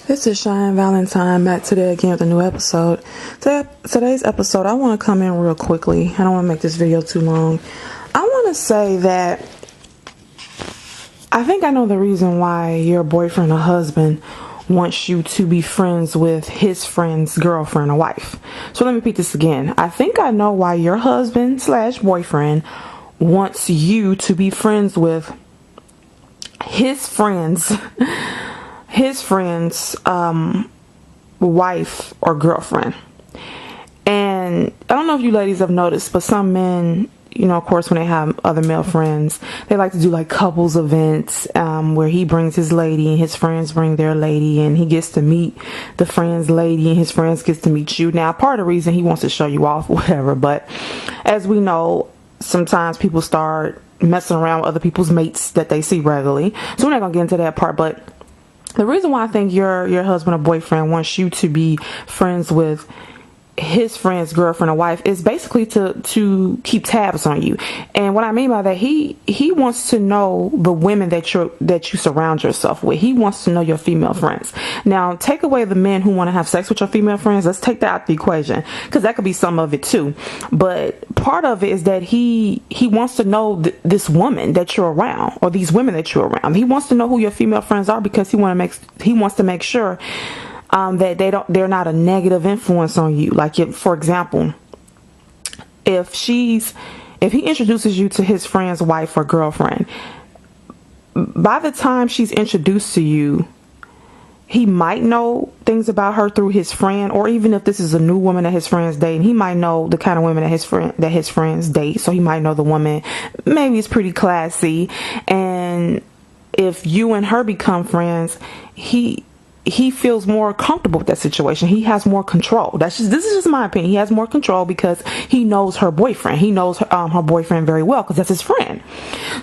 This is Cheyenne Valentine back today again with a new episode. Today's episode, I want to come in real quickly. I don't want to make this video too long. I want to say that I think I know the reason why your boyfriend or husband wants you to be friends with his friend's girlfriend or wife. So let me repeat this again. I think I know why your husband / boyfriend wants you to be friends with his friend's wife or girlfriend. And I don't know if you ladies have noticed, but some men, of course, when they have other male friends, they like to do like couples events where he brings his lady and his friends bring their lady, and he gets to meet the friend's lady and his friends gets to meet you. Now, part of the reason he wants to show you off, whatever, but as we know, sometimes people start messing around with other people's mates that they see regularly. So we're not gonna get into that part, but the reason why I think your husband or boyfriend wants you to be friends with his friend's girlfriend or wife is basically to keep tabs on you. And what I mean by that, he wants to know the women that you surround yourself with. He wants to know your female friends. Now, take away the men who want to have sex with your female friends. Let's take that out the equation, because that could be some of it too. But part of it is that he wants to know this woman that you're around, or these women that you're around. He wants to know who your female friends are, because he wants to make sure that they're not a negative influence on you. Like, for example, if he introduces you to his friend's wife or girlfriend, by the time she's introduced to you, he might know things about her through his friend, or even if this is a new woman that his friends date, he might know the kind of women that his friends date. So he might know the woman maybe is pretty classy, and if you and her become friends, he feels more comfortable with that situation. He has more control. This is just my opinion. He has more control because he knows her boyfriend. He knows her boyfriend very well, because that's his friend.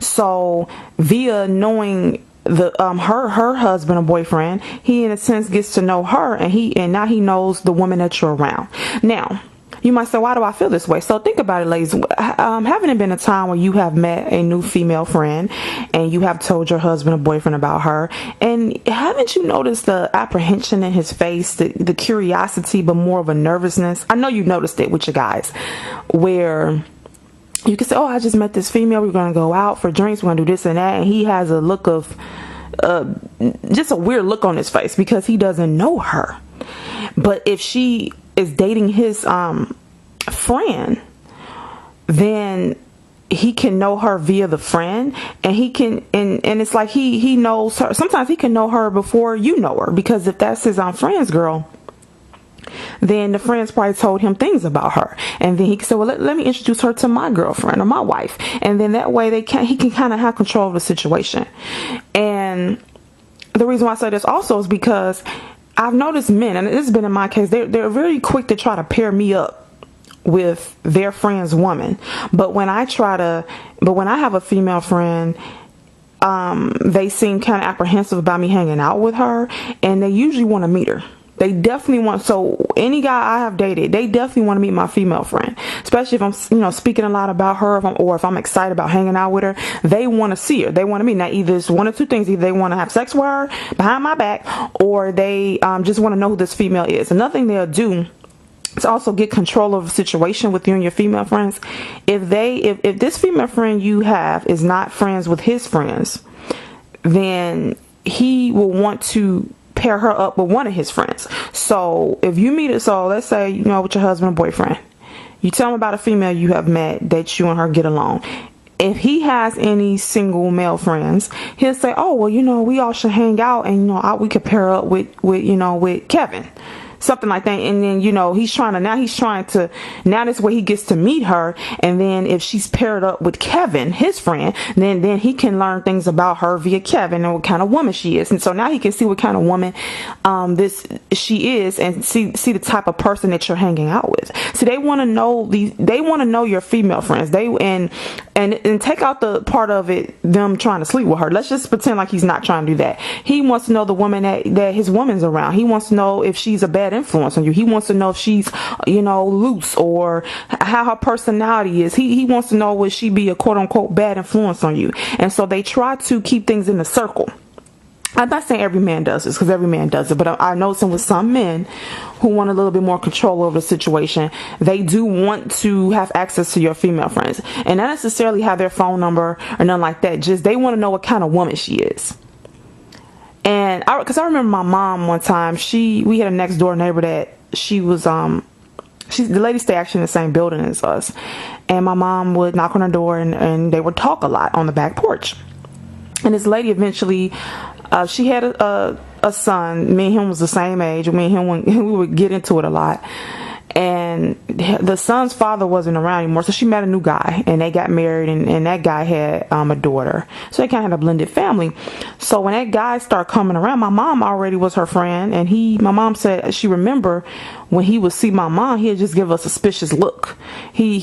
So via knowing her husband or boyfriend, he in a sense gets to know her, and now he knows the woman that you're around. Now, you might say, why do I feel this way? So think about it, ladies. Haven't it been a time where you have met a new female friend and you have told your husband or boyfriend about her, and haven't you noticed the apprehension in his face, the curiosity, but more of a nervousness? I know you noticed it with your guys, where you can say, oh, I just met this female, we're going to go out for drinks, we're going to do this and that, and he has a look of just a weird look on his face because he doesn't know her. But if she is dating his friend, then he can know her via the friend, and he can and it's like he knows her. Sometimes he can know her before you know her, because if that's his friend's girl, then the friends probably told him things about her, and then he can say, well, let me introduce her to my girlfriend or my wife, and then that way he can kind of have control of the situation. And the reason why I say this also is because I've noticed men, and this has been in my case, they're very quick to try to pair me up with their friend's woman. But when I have a female friend, they seem kind of apprehensive about me hanging out with her, and they usually want to meet her. They definitely want, so any guy I have dated, they definitely want to meet my female friend, especially if I'm, speaking a lot about her, if I'm excited about hanging out with her. They want to see her. They want to meet. Now, either it's one or two things. Either they want to have sex with her behind my back, or they just want to know who this female is. Another thing they'll do to also get control of the situation with you and your female friends, if this female friend you have is not friends with his friends, then he will want to pair her up with one of his friends. So if you meet it, so let's say, with your husband or boyfriend, you tell him about a female you have met that you and her get along. If he has any single male friends, he'll say, oh, well, we all should hang out, and we could pair up with Kevin. Something like that. And then, now this way he gets to meet her. And then if she's paired up with Kevin, his friend, then he can learn things about her via Kevin and what kind of woman she is. And so now he can see what kind of woman she is, and see the type of person that you're hanging out with. So they want to know your female friends. And take out the part of it, them trying to sleep with her. Let's just pretend like he's not trying to do that. He wants to know the woman that his woman's around. He wants to know if she's a bad influence on you. He wants to know if she's, loose, or how her personality is. He wants to know, would she be a quote unquote bad influence on you? And so they try to keep things in a circle. I'm not saying every man does this, because every man does it, but I know with some men who want a little bit more control over the situation, they do want to have access to your female friends, and not necessarily have their phone number or nothing like that. Just they want to know what kind of woman she is. And because I remember my mom one time, we had a next door neighbor that she was the lady stayed actually in the same building as us, and my mom would knock on her door and they would talk a lot on the back porch. And this lady eventually, she had a son. Me and him was the same age. Me and him, we would get into it a lot. And the son's father wasn't around anymore, so she met a new guy, and they got married, and that guy had a daughter. So they kind of had a blended family. So when that guy started coming around, my mom already was her friend, and my mom said she remember when he would see my mom, he'd just give a suspicious look. He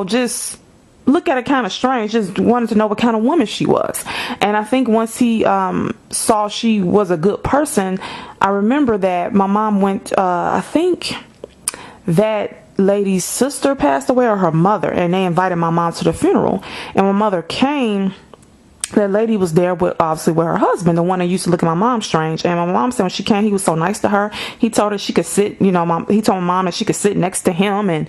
just look at her kind of strange, just wanted to know what kind of woman she was. And I think once he saw she was a good person, I remember that my mom went, I think that lady's sister passed away, or her mother, and they invited my mom to the funeral. And when my mother came, that lady was there obviously with her husband, the one that used to look at my mom strange. And my mom said when she came, he was so nice to her. He told her she could sit, he told my mom that she could sit next to him, and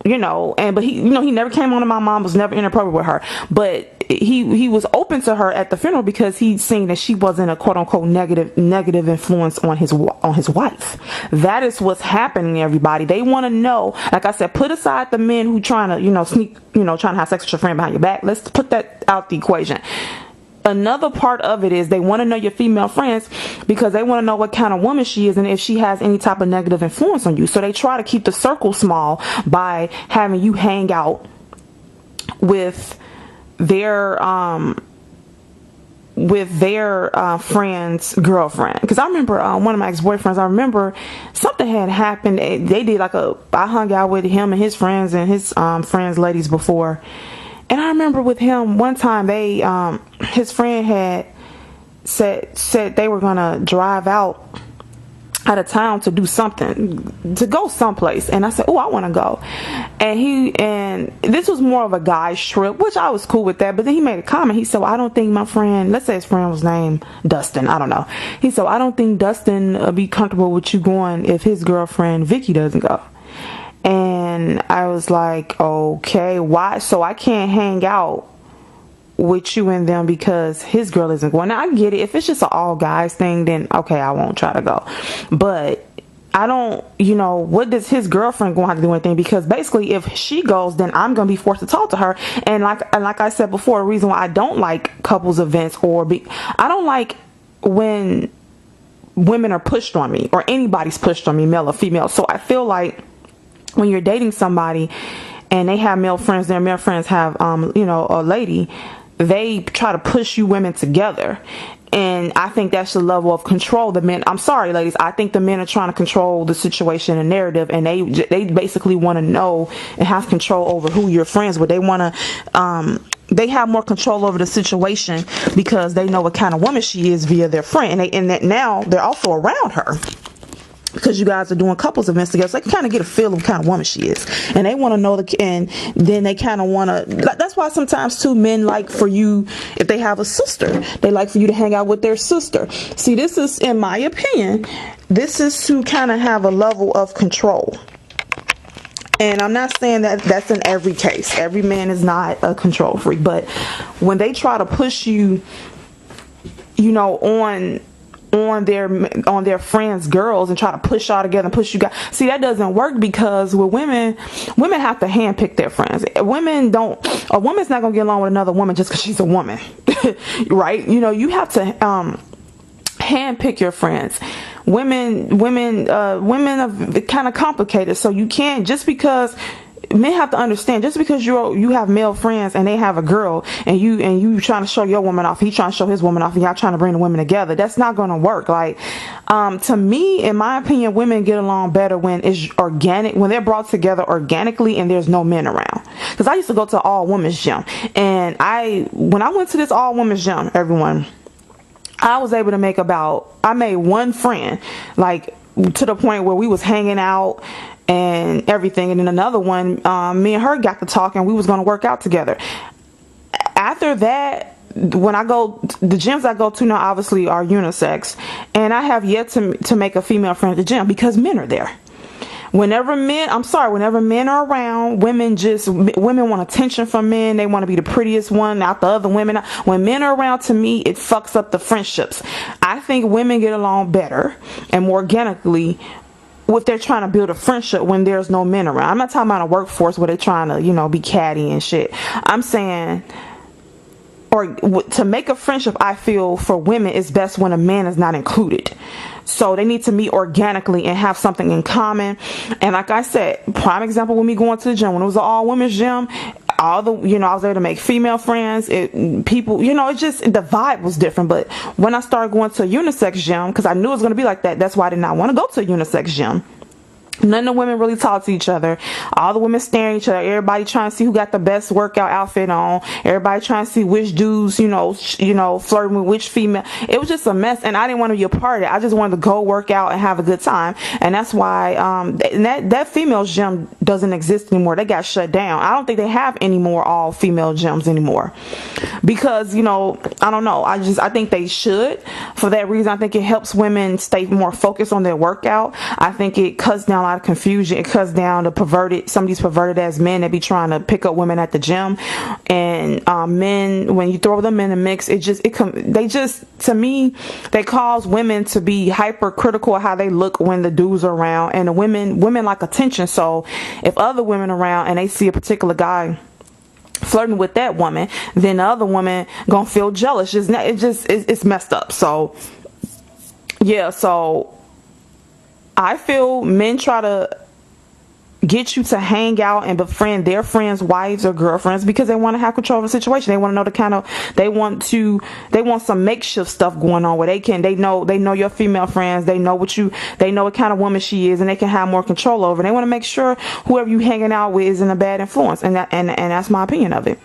but he never came on to my mom, was never inappropriate with her. But he was open to her at the funeral because he'd seen that she wasn't a quote unquote negative influence on his wife. That is what's happening, everybody. They want to know, like I said, put aside the men who trying to sneak, trying to have sex with your friend behind your back. Let's put that out the equation. Another part of it is they want to know your female friends because they want to know what kind of woman she is and if she has any type of negative influence on you. So they try to keep the circle small by having you hang out with their friend's girlfriend. Because I remember one of my ex-boyfriends, I remember something had happened. They did I hung out with him and his friends and his friends ladies before. And I remember with him one time, his friend had said they were gonna drive out of town to do something, to go someplace. And I said, oh, I want to go. And this was more of a guy's trip, which I was cool with that. But then he made a comment. He said, well, I don't think my friend, let's say his friend was named Dustin, I don't know. He said, well, I don't think Dustin will be comfortable with you going if his girlfriend Vicky doesn't go. And I was like, okay, why? So I can't hang out with you and them because his girl isn't going. Now I get it. If it's just an all guys thing, then okay, I won't try to go. But I don't, what does his girlfriend going to have to do anything? Because basically if she goes, then I'm going to be forced to talk to her. And like I said before, the reason why I don't like couples events I don't like when women are pushed on me or anybody's pushed on me, male or female. So I feel like when you're dating somebody and they have male friends, their male friends have, a lady, they try to push you women together. And I think that's the level of control the men, I'm sorry ladies, I think the men are trying to control the situation and narrative, and they basically want to know and have control over who you're friends with. They want to, they have more control over the situation because they know what kind of woman she is via their friend. And that now they're also around her, because you guys are doing couples events together, so they can kind of get a feel of what kind of woman she is, and they want to know and then they kind of want to. That's why sometimes too, men like for you, if they have a sister, they like for you to hang out with their sister. See, this is, in my opinion, this is to kind of have a level of control. And I'm not saying that that's in every case. Every man is not a control freak, but when they try to push you, on their friends' girls and try to push y'all together and push you guys. See, that doesn't work, because with women have to handpick their friends. A woman's not gonna get along with another woman just because she's a woman, right? You have to handpick your friends. Women are kind of complicated, so you can't, just because. Men have to understand, just because you have male friends and they have a girl, and you trying to show your woman off, he trying to show his woman off, and y'all trying to bring the women together, that's not going to work. Like, to me, in my opinion, women get along better when it's organic, when they're brought together organically and there's no men around. Because I used to go to all women's gym, and when I went to this all women's gym, everyone, I was able to I made one friend, like, to the point where we was hanging out and everything. And then another one, me and her got to talk, and we was going to work out together. After that, when I go, the gyms I go to now obviously are unisex, and I have yet to make a female friend at the gym because men are there. Whenever men are around, women want attention from men. They want to be the prettiest one out the other women. When men are around, to me, it fucks up the friendships. I think women get along better and more organically if they're trying to build a friendship when there's no men around. I'm not talking about a workforce where they're trying to, be catty and shit. I'm saying, or to make a friendship, I feel for women it's best when a man is not included. So they need to meet organically and have something in common. And like I said, prime example with me going to the gym, when it was an all women's gym, I was able to make female friends. It just, the vibe was different. But when I started going to a unisex gym, because I knew it was going to be like that, that's why I did not want to go to a unisex gym. None of the women really talk to each other. All the women staring at each other. Everybody trying to see who got the best workout outfit on. Everybody trying to see which dudes, flirting with which female. It was just a mess, and I didn't want to be a part of it. I just wanted to go work out and have a good time, and that's why that female gym doesn't exist anymore. They got shut down. I don't think they have any more all female gyms anymore because I don't know. I think they should. For that reason, I think it helps women stay more focused on their workout. I think it cuts down a lot of confusion. It cuts down some of these perverted ass men that be trying to pick up women at the gym, and men, when you throw them in the mix, to me, they cause women to be hypercritical of how they look when the dudes are around, and the women like attention. So if other women are around and they see a particular guy flirting with that woman, then the other woman gonna feel jealous. It's messed up. So yeah, so I feel men try to get you to hang out and befriend their friends' wives or girlfriends because they want to have control of the situation. They want to know they want some makeshift stuff going on where they know your female friends, they know what kind of woman she is, and they can have more control over. They want to make sure whoever you hanging out with isn't a bad influence, and that's my opinion of it.